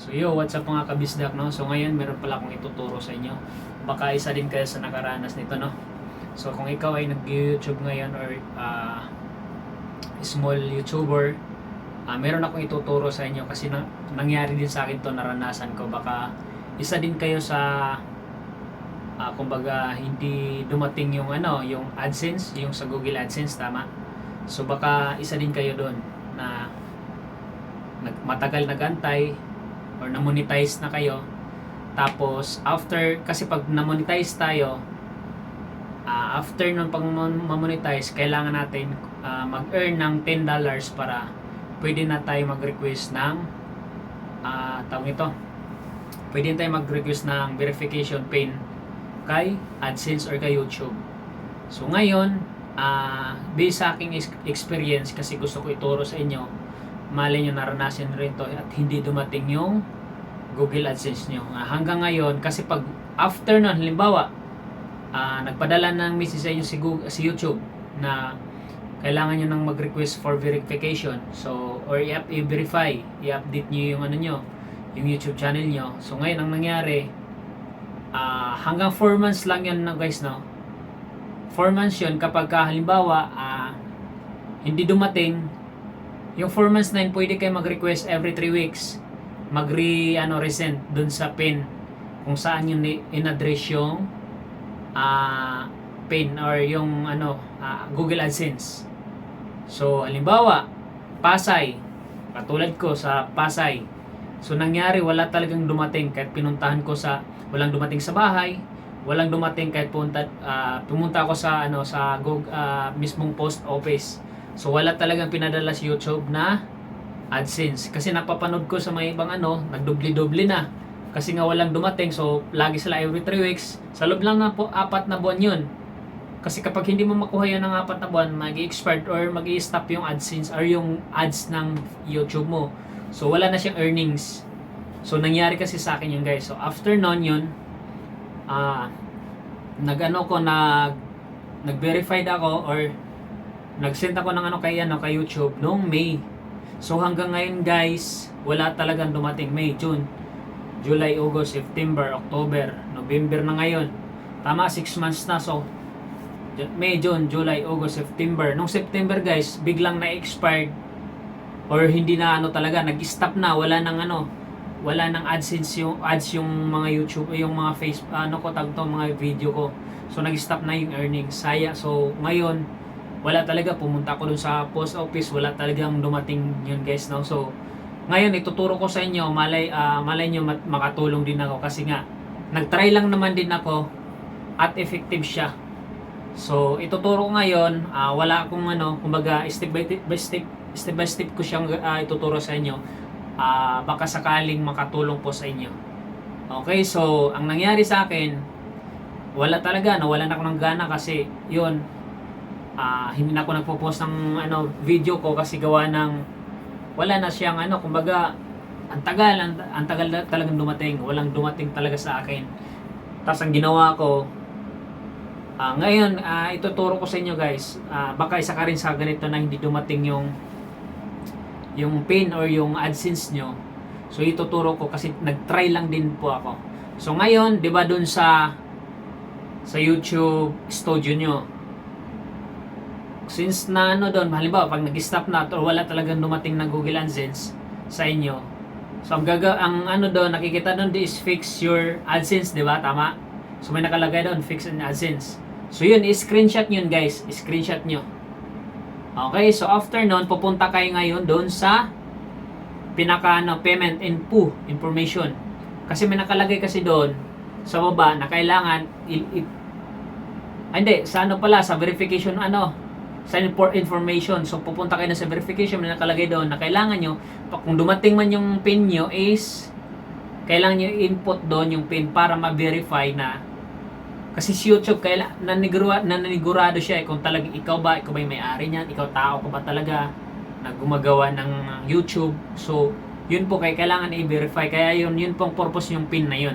So yo, what's up mga kabisdak, no? So ngayon meron pala akong ituturo sa inyo. Baka isa din kayo sa nakaranas nito, no? So kung ikaw ay nag-YouTube ngayon or small YouTuber, meron akong ituturo sa inyo kasi nangyari din sa akin to, naranasan ko. Baka isa din kayo sa kumbaga hindi dumating yung yung AdSense, yung sa Google AdSense, tama? So baka isa din kayo doon na matagal nagantay or na-monetize na kayo, tapos after, kasi pag na-monetize tayo, after nung pag ma-monetize, kailangan natin mag-earn ng $10 para pwede na tayo mag-request ng tawag ito, pwede na tayo mag-request ng verification pin kay AdSense or kay YouTube. So ngayon, based sa aking experience, kasi gusto ko ituro sa inyo, malay nyo naranasan rin to at hindi dumating yung Google AdSense nyo. Hanggang ngayon, kasi pag after nun, halimbawa, nagpadala ng message sa inyo si YouTube na kailangan nyo nang mag-request for verification. So, or i-verify, i-update nyo yung yung YouTube channel nyo. So, ngayon, ang nangyari, hanggang 4 months lang yun, guys, no? 4 months yun kapag halimbawa, hindi dumating yung 4 months na yun, pwede kayo mag-request every 3 weeks, resend dun sa pin kung saan yung in-address yung pin or yung Google AdSense. So halimbawa Pasay, katulad ko sa Pasay, so nangyari wala talagang dumating kahit pinuntahan ko walang dumating sa bahay, walang dumating kahit pumunta ako sa Google, mismong post office. So wala talagang pinadala si YouTube na AdSense. Kasi napapanood ko sa may ibang nagdubli-dubli na. Kasi nga walang dumating. So lagi sila every 3 weeks. Sa loob lang na po 4 na buwan yun. Kasi kapag hindi mo makuha yan ng 4 na buwan, mag-i-expired or mag-i-stop yung AdSense or yung ads ng YouTube mo. So wala na siyang earnings. So nangyari kasi sa akin yun, guys. So after nun yun, nag-verified ako or nag-send ako ng kay YouTube noong May. So hanggang ngayon, guys, wala talagang dumating. May, June, July, August, September, October, November na ngayon. Tama, 6 months na. So May, June, July, August, September. Nung September, guys, biglang na-expired or hindi na talaga, nag-stop na, wala nang AdSense yung ads yung mga YouTube, yung mga Facebook, mga video ko. So nag-stop na yung earnings. So ngayon wala talaga, pumunta ako dun sa post office, wala talagang dumating yun, guys, no? So ngayon ituturo ko sa inyo, malay nyo makatulong din ako kasi nga nagtry lang naman din ako at effective siya. So ituturo ko ngayon, wala akong kumbaga step by step ko siyang ituturo sa inyo. Baka sakaling makatulong po sa inyo. Okay, so ang nangyari sa akin, nawalan ako ng gana kasi yun, hindi na ako nagpo-post ng video ko kasi gawa ng wala na siyang kumbaga ang tagal talagang dumating, walang dumating talaga sa akin. Tapos ang ginawa ko ngayon, ituturo ko sa inyo, guys, baka isa ka rin sa ganito na hindi dumating yung pin or yung AdSense nyo. So ituturo ko kasi nag-try lang din po ako. So ngayon, 'di ba dun sa YouTube studio nyo, since na doon, halimbawa pag nag-stop na or wala talagang dumating na Google AdSense sa inyo, so ang doon, nakikita doon is fix your AdSense, di ba? Tama? So may nakalagay doon, fix an AdSense. So yun, i-screenshot yun, guys, i-screenshot nyo. Okay, so after noon, pupunta kayo ngayon doon sa pinaka payment info information. Kasi may nakalagay kasi doon sa baba na kailangan sa verification sa information. So pupunta kayo na sa verification, may nakalagay doon na kailangan nyo, kung dumating man yung pin nyo, is kailangan nyo input doon yung pin para ma-verify na. Kasi si YouTube, nanigurado siya kung talagang ikaw ba yung may-ari niyan, ikaw tao ka ba talaga na gumagawa ng YouTube. So yun po, kailangan i-verify. Kaya yun pong purpose yung pin na yun.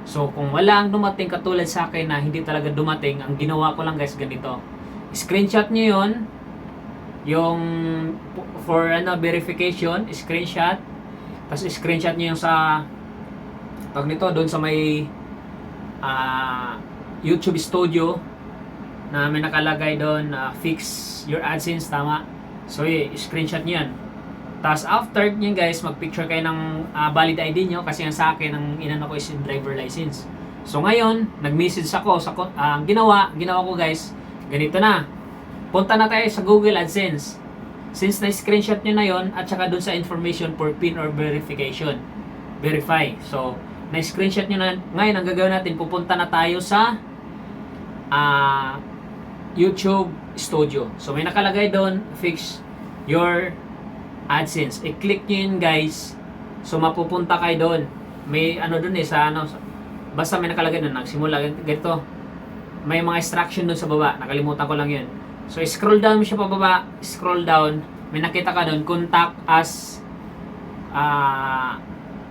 So kung wala ang dumating katulad sa akin na hindi talaga dumating, ang ginawa ko lang, guys, ganito. Screenshot nyo yun, yung for verification, screenshot. Tapos screenshot nyo yung sa tawag nito doon sa may YouTube Studio na may nakalagay doon fix your AdSense, tama. So screenshot nyo yan. Tapos after nyo guys, mag-picture kayo ng valid ID nyo kasi yung sa akin ang inano ko is yung driver license. So ngayon, nag-message ako sa ginawa ko guys, ganito na. Punta na tayo sa Google AdSense. Since na-screenshot nyo na yon at saka doon sa information for PIN or verification. Verify. So, na-screenshot nyo na. Ngayon, ang gagawin natin, pupunta na tayo sa YouTube Studio. So, may nakalagay doon, fix your AdSense. I-click nyo yun guys. So, mapupunta kayo doon. May ano doon sa ano. Basta may nakalagay doon. Nagsimula ganito. May mga instruction doon sa baba. Nakalimutan ko lang yun. So, scroll down mo siya pababa, scroll down, may nakita ka doon, contact us,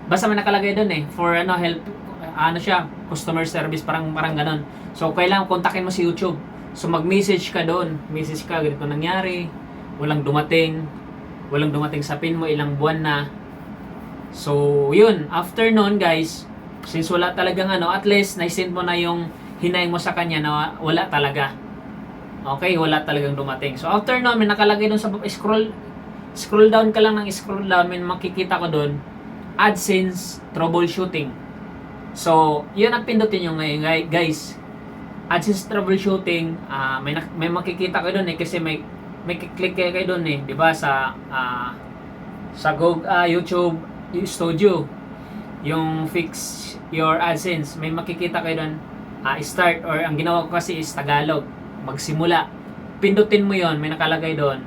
basta may nakalagay doon for help, siya, customer service, parang ganon. So, kailangan kontakin mo si YouTube. So, mag-message ka doon, message ka, ganito nangyari, walang dumating sa pin mo, ilang buwan na. So, yun, after nun guys, since wala talagang at least, na-send mo na yung hinay mo sa kanya na wala talaga. Okay, wala talagang dumating. So after nun, may nakalagay doon sa scroll down ka lang ng scroll down, may makikita ko doon AdSense troubleshooting. So, yun ang pindutin nyo ngayon guys. AdSense troubleshooting, may makikita kayo doon kasi may click kayo doon 'di ba sa Google YouTube Studio. Yung fix your AdSense, may makikita kayo doon start, or ang ginawa ko kasi is Tagalog. Magsimula. Pindutin mo yon, may nakalagay doon.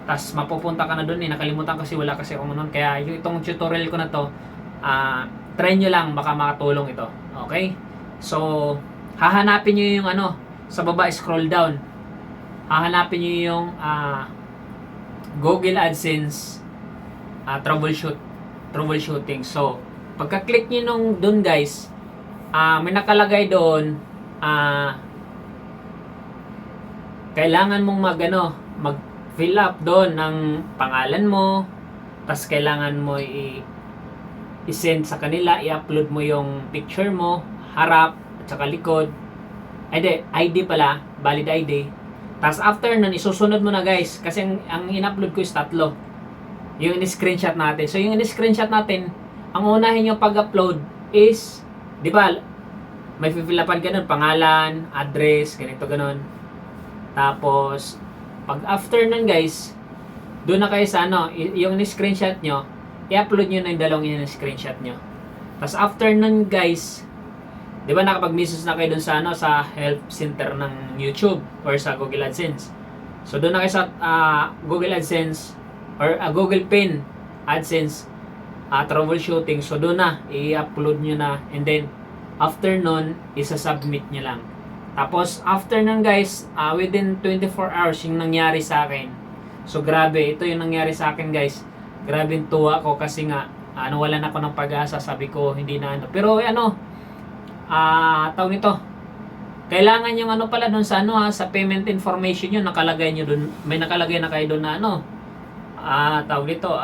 Tapos mapupunta ka na doon nakalimutan kasi wala kasi ako noon. Kaya itong tutorial ko na to, try nyo lang, baka makatulong ito. Okay? So, hahanapin nyo yung sa baba, scroll down. Hahanapin nyo yung Google AdSense troubleshooting. So, pagka-click nyo nung doon guys, may nakalagay doon, kailangan mong mag-fill up doon ng pangalan mo, tas kailangan mo i-send sa kanila, i-upload mo yung picture mo, harap, at saka likod. ID pala, valid ID. Tas after nun, isusunod mo na guys, kasi ang in-upload ko is 3. Yung in-screenshot natin. So yung in-screenshot natin, ang unahin yung pag-upload is, di ba, may fill upan ka nun, pangalan, address, ganito, ganon. Tapos, pag after nun guys, doon na kayo sa yung ni-screenshot nyo, i-upload nyo na yung dalawang yung screenshot nyo. Tapos after nun guys, di ba nakapag-message na kayo doon sa sa help center ng YouTube or sa Google AdSense. So doon na kayo sa Google AdSense or Google PIN AdSense troubleshooting. So doon na, i-upload nyo na, and then after nun, isa-submit nyo lang. Tapos, after nun guys, within 24 hours yung nangyari sa akin. So, grabe. Ito yung nangyari sa akin guys. Grabe yung tuwa ko kasi nga, wala na ako ng pag-asa. Sabi ko, hindi na Pero, tawag nito. Kailangan yung pala dun sa sa payment information nyo, nakalagay nyo dun. May nakalagay na kayo dun na tawag nito,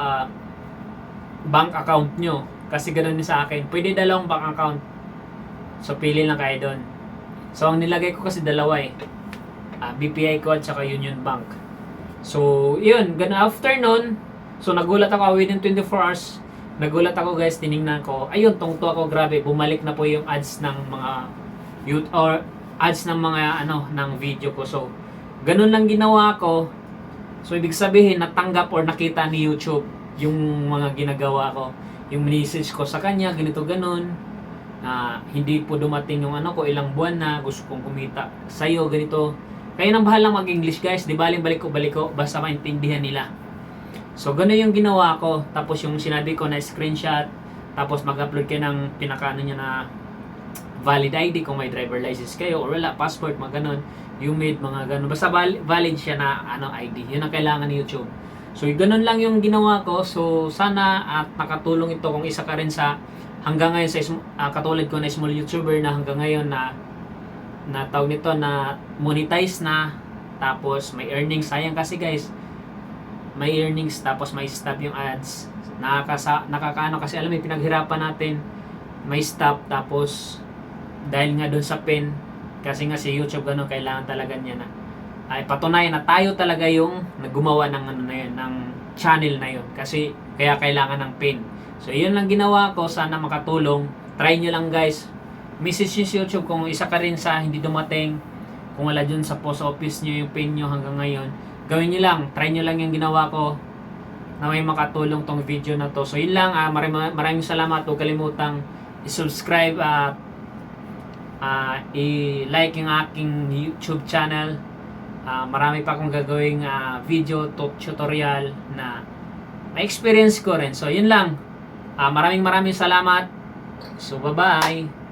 bank account nyo. Kasi ganun din sa akin. Pwede dalawang bank account. So, pili lang kayo dun. So, ang nilagay ko kasi dalawa BPI ko at saka Union Bank. So, yun. After nun, so nagulat ako within 24 hours. Nagulat ako guys, tiningnan ko. Ayun, tungto ako, grabe. Bumalik na po yung ads ng mga youth or ads ng mga ng video ko. So, ganun lang ginawa ko. So, ibig sabihin, natanggap or nakita ni YouTube yung mga ginagawa ko. Yung message ko sa kanya, ganito, ganun. Hindi po dumating yung ko, ilang buwan na gusto kong kumita sa'yo, ganito. Kaya nang bahalang mag-English guys, di baling balik ko, basta maintindihan nila. So, gano'n yung ginawa ko. Tapos yung sinabi ko na screenshot, tapos mag-upload kayo ng pinakaano niya na valid ID kung may driver license kayo or wala, passport, mga ganun, UMID, mga ganun. Basta valid siya na ID. Yun ang kailangan ni YouTube. So, ganun lang yung ginawa ko. So, sana at nakatulong ito kung isa ka rin sa hanggang ngayon sa katulad ko na small YouTuber na hanggang ngayon na tawag nito na monetize na, tapos may earnings. Sayang kasi guys, may earnings tapos may stop yung ads. Nakakaano kasi alam mo, pinaghirapan natin, may stop tapos dahil nga doon sa pin, kasi nga si YouTube gano'n, kailangan talaga niya na ay patunayan na tayo talaga yung naggumawa ng ano na yun, ng channel na yun, kasi kaya kailangan ng pin. So yun lang ginawa ko, sana makatulong. Try nyo lang guys, message nyo si YouTube kung isa ka rin sa hindi dumating, kung wala dyan sa post office nyo yung pin nyo hanggang ngayon, gawin nyo lang, try nyo lang yung ginawa ko na may makatulong tong video na to. So yun lang, maraming salamat. Huwag kalimutang i-subscribe at i-like yung aking YouTube channel. Marami pa akong gagawing video tutorial na na-experience ko rin. So yun lang, maraming salamat. So bye bye.